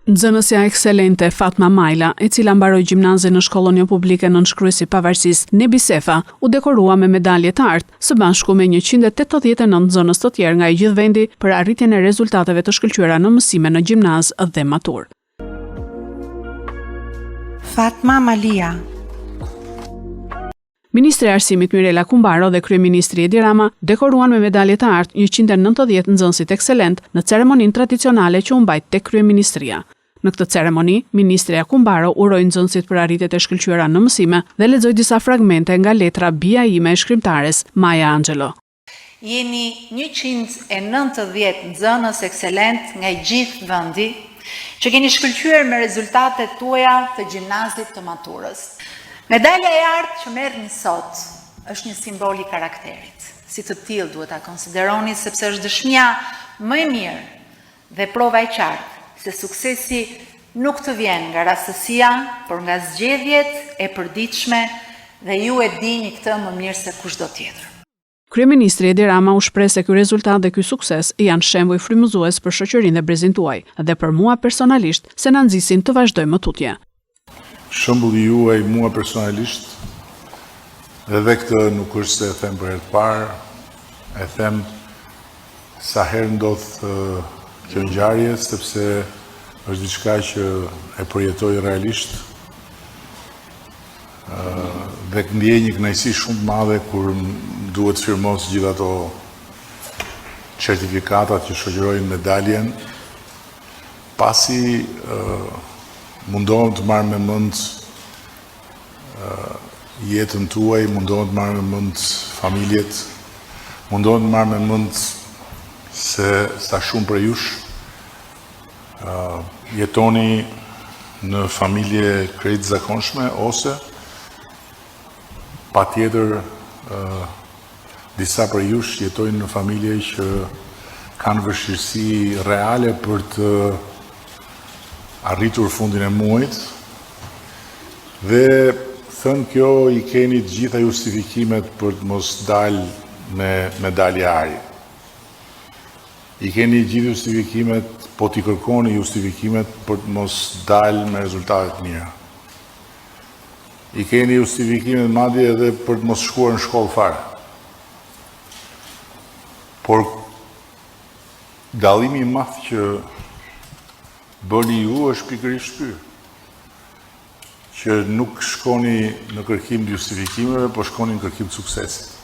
Nxënësja ekselente Fatma Majla, e cila mbaroi gjimnazin në shkollën jo publike Nënshkryesi Pavarësisë Nebi Sefa, u dekorua me medalje të artë, së bashku me 189 nxënës të tjerë nga i gjithë vendi për arritjen e rezultateve të shkëlqyera në mësime në gjimnaz dhe matur. Fatma Malia. Ministri e Arsimit Mirela Kumbaro dhe kryeministri Edi Rama dekoruan me medalje të artë 190 nxënësit ekselent në ceremoninë tradicionale që u mbajt tek kryeministria. Në këtë ceremoni, ministreja Kumbaro uroi nxënësit për arritjet e shkëlqyera në mësime dhe lexoi disa fragmente nga letra Bija ime e shkrimtares Maja Angelo. Jeni 190 nxënës ekselent nga i gjithë vendi që keni shkëlqyer me rezultatet tuaja të gjimnazit të maturës. Medalja e artë që merrni sot është një simbol i karakterit. Si të tillë duhet ta konsideroni sepse është dëshmia më e mirë dhe prova e qartë se suksesi nuk të vjen nga rastësia, por nga zgjedhjet e përditshme dhe ju e dini këtë më mirë se kushdo tjetër. Kryeministri Edi Rama u shpreh se ky rezultat dhe ky sukses janë shembull frymëzues për shoqërinë dhe brezin tuaj dhe për mua personalisht se na nxisin të vazhdoj më tutje. Shembulli juaj mua personalisht, edhe këtë nuk është se e them për herë të parë, e them sa herë ndodh kjo ngjarje, sepse është diçka që e përjetoj realisht dhe ndjej një kënaqësi shumë të madhe kur duhet firmos gjithë ato certifikatat që shoqërojnë medaljen, pasi mundohem të marrë me mend jetën tuaj, mundohem të marrë me mend familjet, mundohem të marrë me mend se sa shumë për jush jetoni në familje krejt zakonshme ose patjetër disa për jush jetojnë në familje që kanë vështirësi reale për të arritur fundin e muajit dhe thënë kjo i keni të gjitha justifikimet për të mos dalë me medalje ari. I keni gjithë justifikimet, po t'i kërkoni justifikimet për të mos dalë me rezultatet mira. I keni justifikimet madje edhe për të mos shkuar në shkollë fare. Por dallimi i madh që bëni ju është pikërisht ky, që nuk shkoni në kërkim të justifikimeve, por shkoni në kërkim të suksesit.